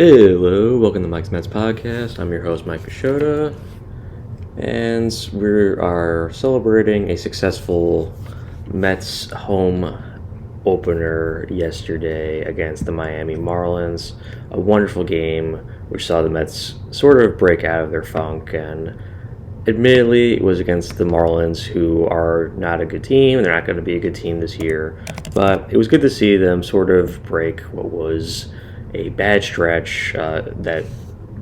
Hello, welcome to Mike's Mets podcast. I'm your host, Mike Pashota, and we are celebrating a successful Mets home opener yesterday against the Miami Marlins. A wonderful game which saw the Mets sort of break out of their funk, and admittedly, it was against the Marlins, who are not a good team. They're not going to be a good team this year, but it was good to see them sort of break what was a bad stretch, that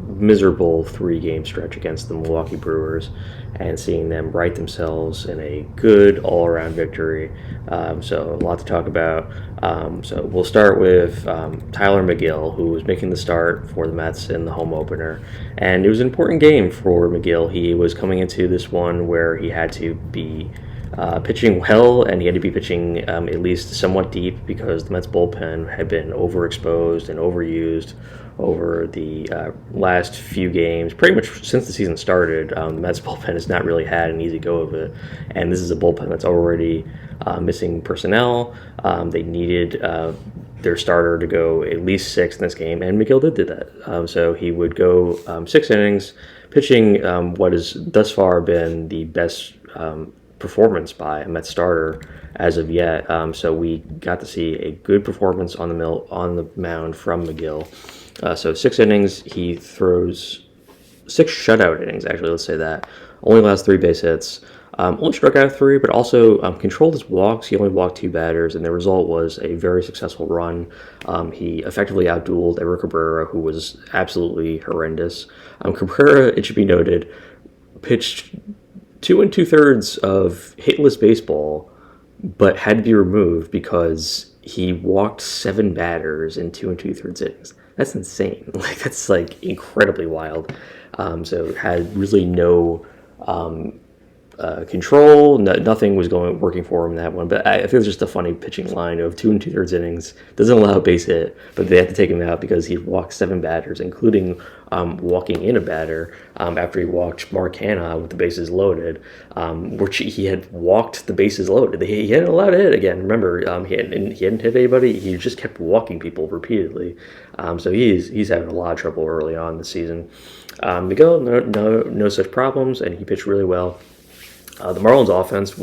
miserable 3-game stretch against the Milwaukee Brewers, and seeing them right themselves in a good all-around victory. So a lot to talk about. So we'll start with Tyler McGill, who was making the start for the Mets in the home opener, and it was an important game for McGill. He was coming into this one where he had to be pitching well, and he had to be pitching at least somewhat deep because the Mets bullpen had been overexposed and overused over the last few games. Pretty much since the season started, the Mets bullpen has not really had an easy go of it, and this is a bullpen that's already missing personnel. They needed their starter to go at least 6 in this game, and McGill did that. So he would go 6 innings, pitching what has thus far been the best performance by a Mets starter as of yet. So we got to see a good performance on the mound from McGill. So 6 innings, he throws 6 shutout innings, actually, let's say that. Only allows 3 base hits. Only struck out 3, but also controlled his walks. He only walked 2 batters, and the result was a very successful run. He effectively outdueled Eric Cabrera, who was absolutely horrendous. Cabrera, it should be noted, pitched 2 2/3 of hitless baseball, but had to be removed because he walked 7 batters in 2 2/3 innings. That's insane. That's incredibly wild. So had really no control. Nothing was working for him in that one. But I think it's just a funny pitching line of 2 2/3 innings. Doesn't allow a base hit, but they have to take him out because he walked 7 batters, including walking in a batter after he walked Mark Hanna with the bases loaded, which he had walked the bases loaded. He hadn't allowed to hit again. Remember, he hadn't hit anybody. He just kept walking people repeatedly. So he's having a lot of trouble early on this season. Miguel, no such problems, and he pitched really well. The Marlins offense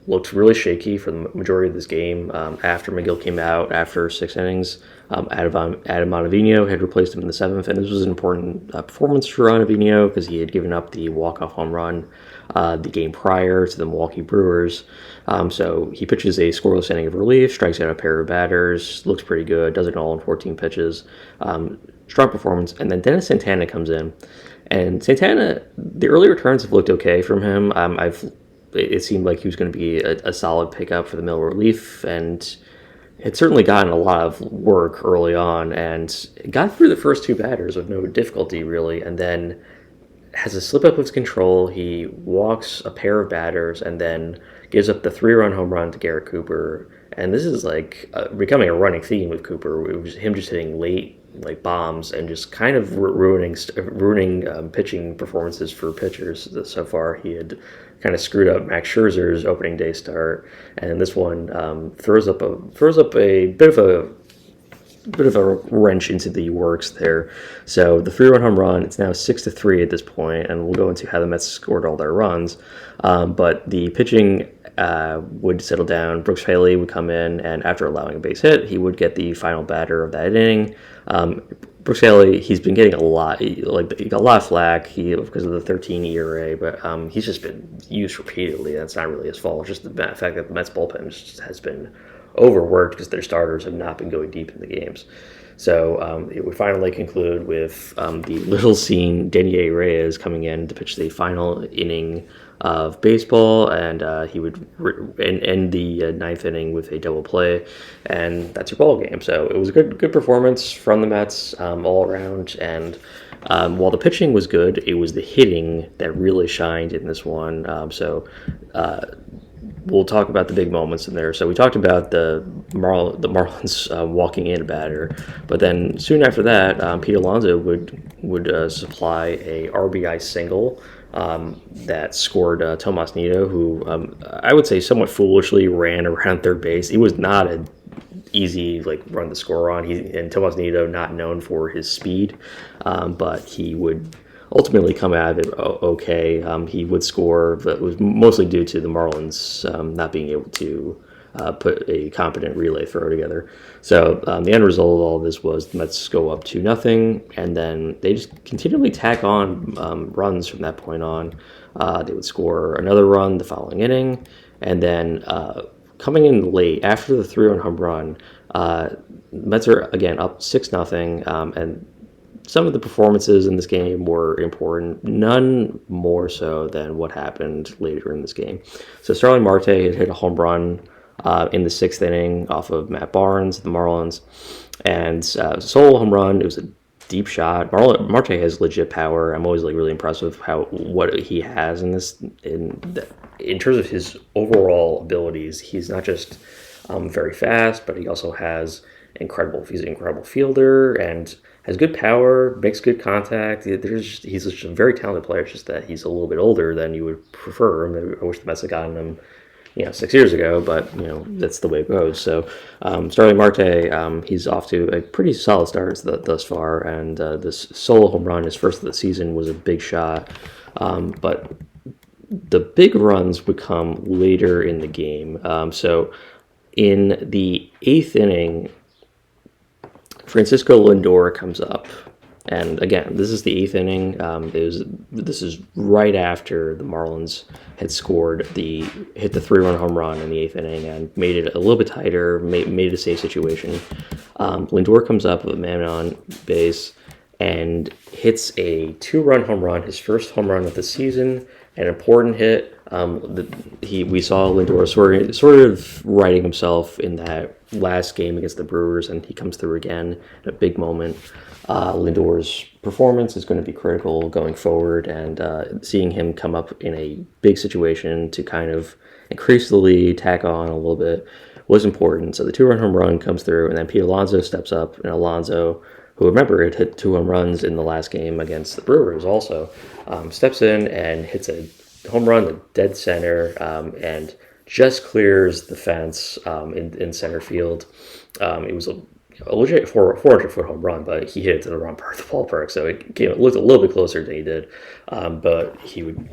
looked really shaky for the majority of this game. After McGill came out after 6 innings, Adam Ottavino had replaced him in the 7th, and this was an important performance for Ottavino because he had given up the walk-off home run the game prior to the Milwaukee Brewers. So he pitches a scoreless inning of relief, strikes out a pair of batters, looks pretty good, does it all in 14 pitches. Strong performance, and then Dennis Santana comes in. And Santana, the early returns have looked okay from him. It seemed like he was going to be a solid pickup for the middle relief, and had certainly gotten a lot of work early on, and got through the first 2 batters with no difficulty, really, and then has a slip up of his control. He walks a pair of batters, and then gives up the 3-run home run to Garrett Cooper. And this is becoming a running theme with Cooper. It was him just hitting late bombs and just kind of ruining pitching performances for pitchers. So far, he had kind of screwed up Max Scherzer's opening day start, and this one throws up a bit of a wrench into the works there. So the 3-run home run, it's now 6-3 at this point, and we'll go into how the Mets scored all their runs. But the pitching would settle down. Brooks Haley would come in, and after allowing a base hit, he would get the final batter of that inning. Brooks Haley, he's been getting he got a lot of flack because of the 13 ERA, but he's just been used repeatedly. That's not really his fault. It's just the fact that the Mets bullpen just has been overworked because their starters have not been going deep in the games. So it would finally conclude with the little scene, Denier Reyes coming in to pitch the final inning of baseball, and he would end the 9th inning with a double play, and that's your ball game. So it was a good performance from the Mets all around, and while the pitching was good, it was the hitting that really shined in this one. We'll talk about the big moments in there. So we talked about the Marlins walking in a batter, but then soon after that, Pete Alonso would supply a RBI single that scored Tomas Nido, who I would say somewhat foolishly ran around third base. It was not easy like run to score on. And Tomas Nido, not known for his speed, but he would ultimately come out of it okay. He would score, but it was mostly due to the Marlins not being able to put a competent relay throw together. So the end result of all of this was the Mets go up 2-0, and then they just continually tack on runs from that point on. They would score another run the following inning, and then coming in late after the 3-run home run, Mets are again up 6-0, and some of the performances in this game were important, none more so than what happened later in this game. So Starling Marte had hit a home run in the 6th inning off of Matt Barnes, the Marlins, and solo home run. It was a deep shot. Marte has legit power. I'm always like really impressed with what he has in this in terms of his overall abilities. He's not just very fast, but he also has he's an incredible fielder and has good power, makes good contact. He's just a very talented player. It's just that he's a little bit older than you would prefer. I wish the Mets had gotten him 6 years ago, but that's the way it goes. So Starling Marte, he's off to a pretty solid start thus far, and this solo home run, his first of the season, was a big shot. But the big runs would come later in the game. So in the 8th inning, Francisco Lindor comes up. And again, this is the 8th inning. This is right after the Marlins had hit the 3-run home run in the 8th inning and made it a little bit tighter, made it a safe situation. Lindor comes up with a man on base and hits a 2-run home run, his first home run of the season, an important hit. We saw Lindor sort of righting himself in that last game against the Brewers, and he comes through again in a big moment. Lindor's performance is going to be critical going forward, and seeing him come up in a big situation to kind of increase the lead, tack on a little bit, was important. So the 2-run home run comes through, and then Pete Alonso steps up, and Alonso, who remember had hit 2 home runs in the last game against the Brewers also, steps in and hits a home run to dead center and just clears the fence in center field. It was a legit 400-foot home run, but he hit it to the wrong part of the ballpark, so it looked a little bit closer than he did. But he would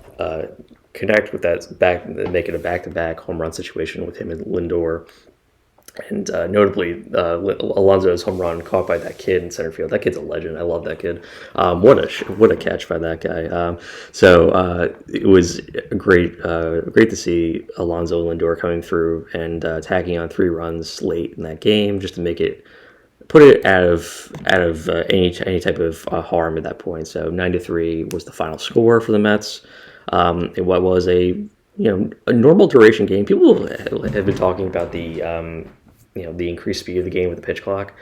connect with that make it a back-to-back home run situation with him and Lindor. And notably, Alonso's home run caught by that kid in center field. That kid's a legend. I love that kid. What a catch by that guy. So it was great to see Alonso and Lindor coming through and tagging on 3 runs late in that game just to put it out of any type of harm at that point. So 9-3 was the final score for the Mets. What was a normal duration game. People have been talking about the increased speed of the game with the pitch clock.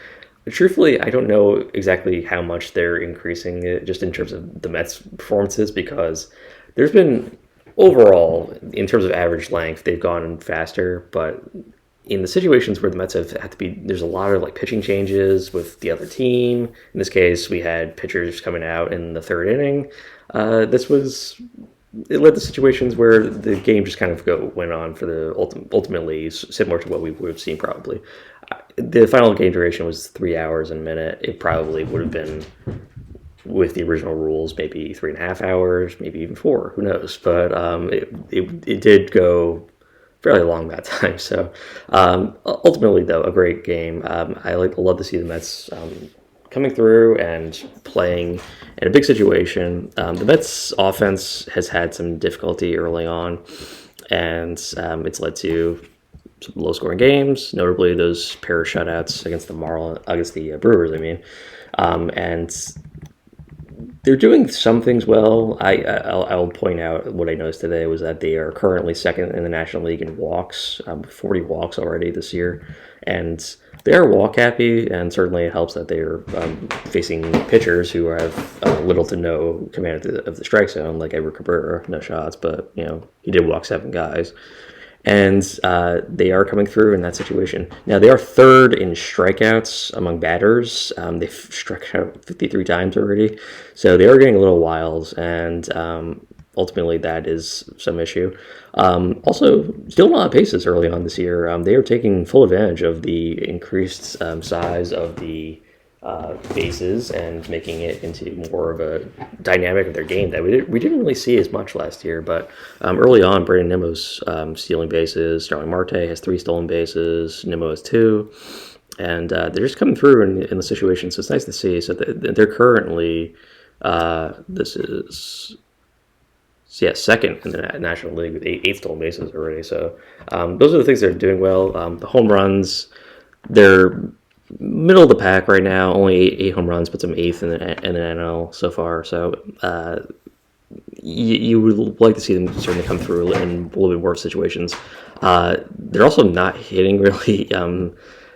But truthfully, I don't know exactly how much they're increasing it just in terms of the Mets' performances, because there's been overall, in terms of average length, they've gone faster, but in the situations where the Mets have had to be, there's a lot of pitching changes with the other team. In this case, we had pitchers coming out in the 3rd inning. It led to situations where the game just kind of went on for the ultimately similar to what we would have seen probably. The final game duration was 3 hours and a minute. It probably would have been, with the original rules, maybe 3.5 hours, maybe even 4. Who knows? But it did go fairly long that time. So ultimately, though, a great game. I love to see the Mets coming through and playing in a big situation. The Mets offense has had some difficulty early on, and it's led to some low-scoring games, notably those pair of shutouts against the Brewers. And they're doing some things well. I'll point out what I noticed today was that they are currently 2nd in the National League in walks, 40 walks already this year, and they are walk happy, and certainly it helps that they are facing pitchers who have little to no command of the strike zone, like Edward Cabrera, no shots, but he did walk 7 guys, and they are coming through in that situation. Now they are 3rd in strikeouts among batters. They've struck out 53 times already, so they are getting a little wild, and ultimately that is some issue. Also, still not bases early on this year. They are taking full advantage of the increased size of the bases and making it into more of a dynamic of their game that we didn't really see as much last year. But early on, Brandon Nimmo's stealing bases. Starling Marte has 3 stolen bases. Nimmo has 2. And they're just coming through in the situation, so it's nice to see. So they're currently, this is, second in the National League with 8 stolen bases already. So those are the things they're doing well. The home runs, they're middle of the pack right now. Only 8 home runs, puts them 8th in the NL so far. So you would like to see them certainly come through in a little bit worse situations. They're also not hitting really.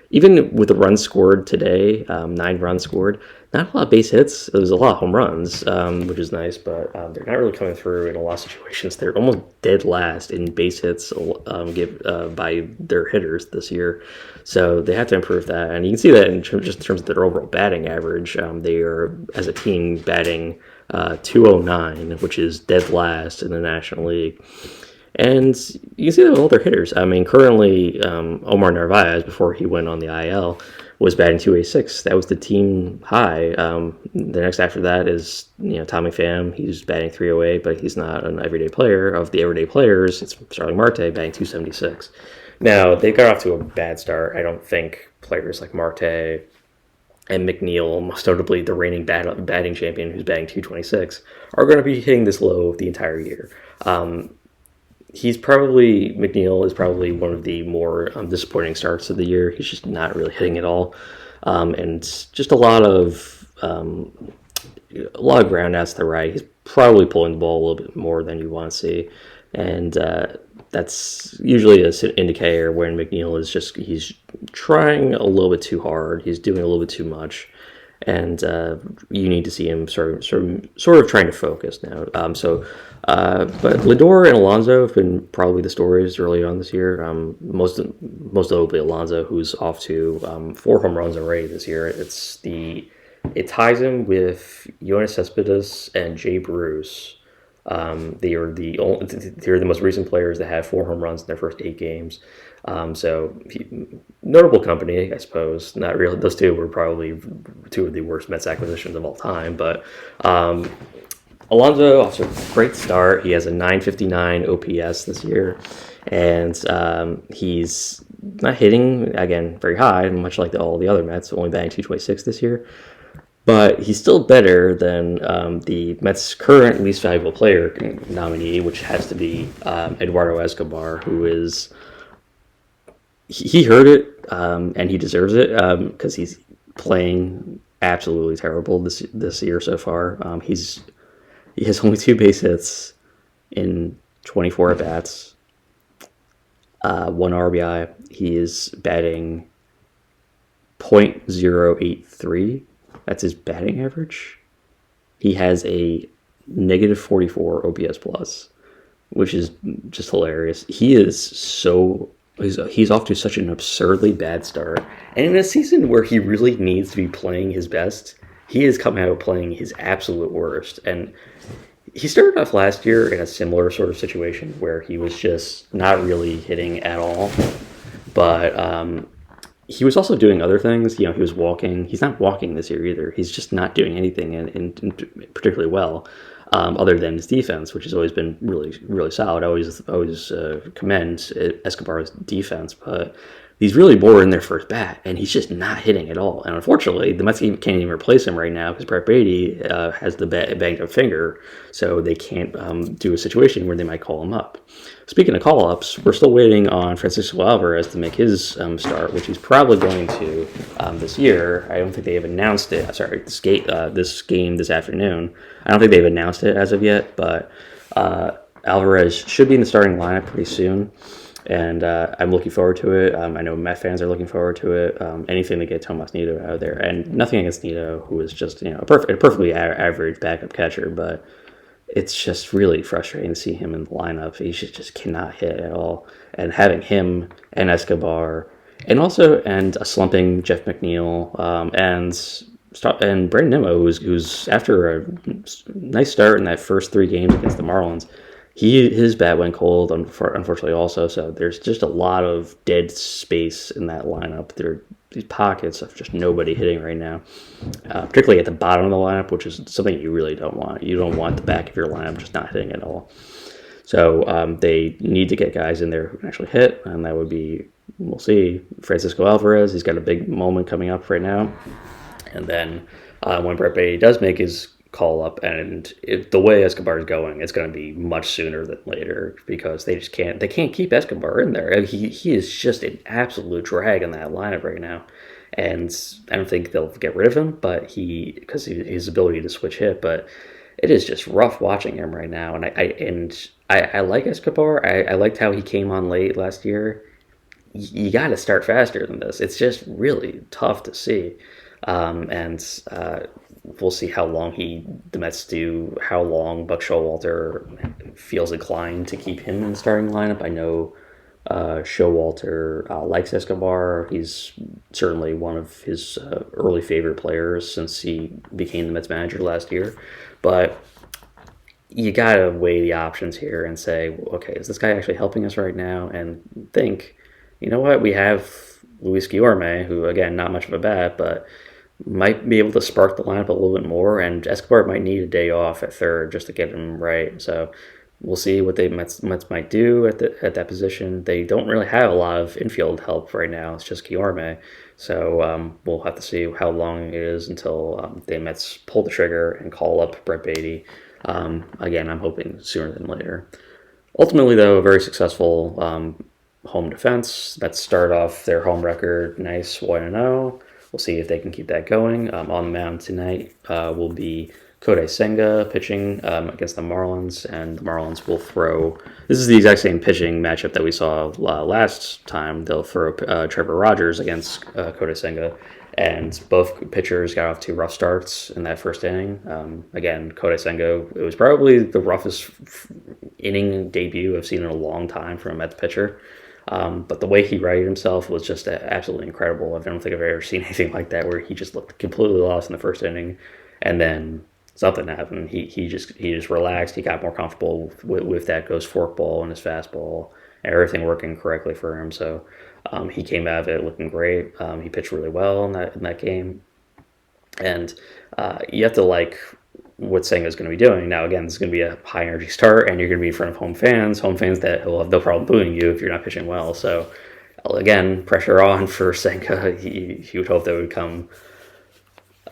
Even with the runs scored today, 9 runs scored, not a lot of base hits. There's a lot of home runs, which is nice, but they're not really coming through in a lot of situations. They're almost dead last in base hits by their hitters this year. So they have to improve that. And you can see that in terms of their overall batting average. They are, as a team, batting 209, which is dead last in the National League. And you can see that with all their hitters. I mean, currently, Omar Narvaez, before he went on the IL, was batting 286. That was the team high. The next after that is, Tommy Pham. He's batting 308, but he's not an everyday player. Of the everyday players, it's Starling Marte batting 276. Now, they got off to a bad start. I don't think players like Marte and McNeil, most notably the reigning batting champion who's batting 226, are going to be hitting this low the entire year. McNeil is probably one of the more disappointing starts of the year. He's just not really hitting at all, and just a lot of ground outs to the right. He's probably pulling the ball a little bit more than you want to see, and that's usually an indicator when McNeil he's trying a little bit too hard. He's doing a little bit too much. And you need to see him sort of trying to focus now. But Lindor and Alonso have been probably the stories early on this year. Most notably Alonso, who's off to 4 home runs already this year. It ties him with Yoenis Cespedes and Jay Bruce. They're the most recent players that have 4 home runs in their first 8 games. Notable company, I suppose. Not really. Those 2 were probably 2 of the worst Mets acquisitions of all time. But Alonso off to a great start. He has a 959 OPS this year, and he's not hitting again very high, much like all the other Mets. Only batting 226 this year. But he's still better than the Mets' current least valuable player nominee, which has to be Eduardo Escobar, who is... He heard it, and he deserves it because he's playing absolutely terrible this year so far. He has only 2 base hits in 24 at-bats, 1 RBI. He is batting .083. That's his batting average. He has a negative 44 OPS plus, which is just hilarious. He's off to such an absurdly bad start. And in a season where he really needs to be playing his best, he has come out playing his absolute worst. And he started off last year in a similar sort of situation where he was just not really hitting at all. But he was also doing other things. He was walking. He's not walking this year either. He's just not doing anything in particularly well. Other than his defense, which has always been really, really solid. I always commend Escobar's defense, but he's really bored in their first bat, and he's just not hitting at all. And unfortunately, the Mets can't even replace him right now because Brett Beatty has the banged up finger, so they can't do a situation where they might call him up. Speaking of call-ups, we're still waiting on Francisco Alvarez to make his start, which he's probably going to this year. I don't think they have announced it. Sorry, this game this afternoon. I don't think they've announced it as of yet, but Alvarez should be in the starting lineup pretty soon, and I'm looking forward to it. I know Met fans are looking forward to it. Anything to get Tomas Nido out of there, and nothing against Nido, who is just a perfectly average backup catcher, but it's just really frustrating to see him in the lineup. He just cannot hit at all. And having him and Escobar, and a slumping Jeff McNeil, and and Brandon Nimmo, who's after a nice start in that first 3 games against the Marlins, his bat went cold, unfortunately, also. So there's just a lot of dead space in that lineup. There are these pockets of just nobody hitting right now, particularly at the bottom of the lineup, which is something you really don't want. You don't want the back of your lineup just not hitting at all. So they need to get guys in there who can actually hit, and that would be, we'll see, Francisco Alvarez. He's got a big moment coming up right now. And then when Brett Baty does make his call up, and the way Escobar is going, it's going to be much sooner than later, because they can't keep Escobar in there. He is just an absolute drag in that lineup right now. And I don't think they'll get rid of him, but because his ability to switch hit, but it is just rough watching him right now. And I like Escobar. I liked how he came on late last year. You got to start faster than this. It's just really tough to see. And we'll see how long the Mets do, how long Buck Showalter feels inclined to keep him in the starting lineup. I know Showalter likes Escobar. He's certainly one of his early favorite players since he became the Mets manager last year. But you got to weigh the options here and say, okay, is this guy actually helping us right now? And think, you know what, we have Luis Guillorme, who, again, not much of a bat, but might be able to spark the lineup a little bit more, and Escobar might need a day off at third just to get him right. So we'll see what the Mets might do at that position. They don't really have a lot of infield help right now. It's just Guillorme. So we'll have to see how long it is until the Mets pull the trigger and call up Brett Baty. Again, I'm hoping sooner than later. Ultimately, though, a very successful home defense. Let's start off their home record nice, 1-0. We'll see if they can keep that going. On the mound tonight will be Kodai Senga pitching against the Marlins, and the Marlins will throw. This is the exact same pitching matchup that we saw last time. They'll throw Trevor Rogers against Kodai Senga, and both pitchers got off to rough starts in that first inning. Again, Kodai Senga, it was probably the roughest inning debut I've seen in a long time from a Mets pitcher. But the way he righted himself was just absolutely incredible. I don't think I've ever seen anything like that, where he just looked completely lost in the first inning, and then something happened. He just relaxed. He got more comfortable with that ghost forkball and his fastball, and everything working correctly for him. So he came out of it looking great. He pitched really well in that game, and you have to like what Senga's going to be doing. Now, again, this is going to be a high-energy start, and you're going to be in front of home fans that will have no problem booing you if you're not pitching well. So, again, pressure on for Senga. He would hope that would come.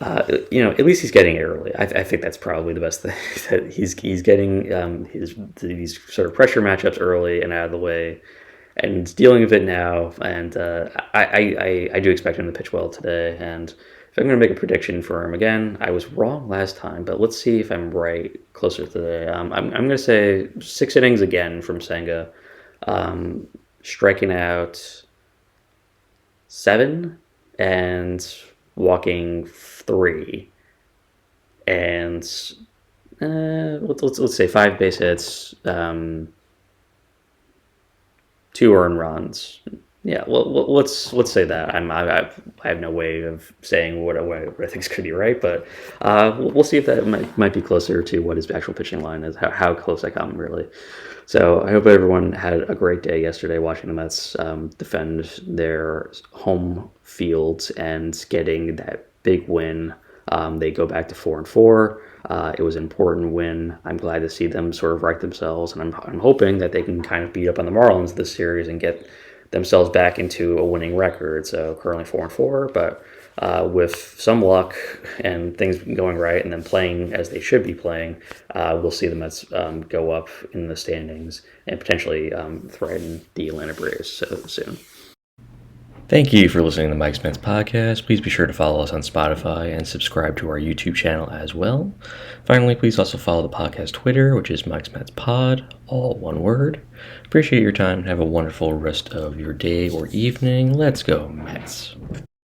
At least he's getting it early. I think that's probably the best thing, that he's getting these sort of pressure matchups early and out of the way, and dealing with it now. And I do expect him to pitch well today. And if I'm going to make a prediction for him again, I was wrong last time, but let's see if I'm right closer today. I'm going to say 6 innings again from Senga, striking out 7 and walking 3, and let's say 5 base hits, 2 earned runs. Yeah, well, let's say that. I have no way of saying what I think is going to be right, but we'll see if that might be closer to what his actual pitching line is, how close I come, really. So I hope everyone had a great day yesterday watching the Mets defend their home fields and getting that big win. They go back to 4-4. It was an important win. I'm glad to see them sort of right themselves, and I'm hoping that they can kind of beat up on the Marlins this series and get themselves back into a winning record. So currently 4-4, but with some luck and things going right, and then playing as they should be playing, we'll see the Mets go up in the standings and potentially threaten the Atlanta Braves soon. Thank you for listening to the Mike's Mets podcast. Please be sure to follow us on Spotify and subscribe to our YouTube channel as well. Finally, please also follow the podcast Twitter, which is Mike's Mets Pod, all one word. Appreciate your time. Have a wonderful rest of your day or evening. Let's go, Mets.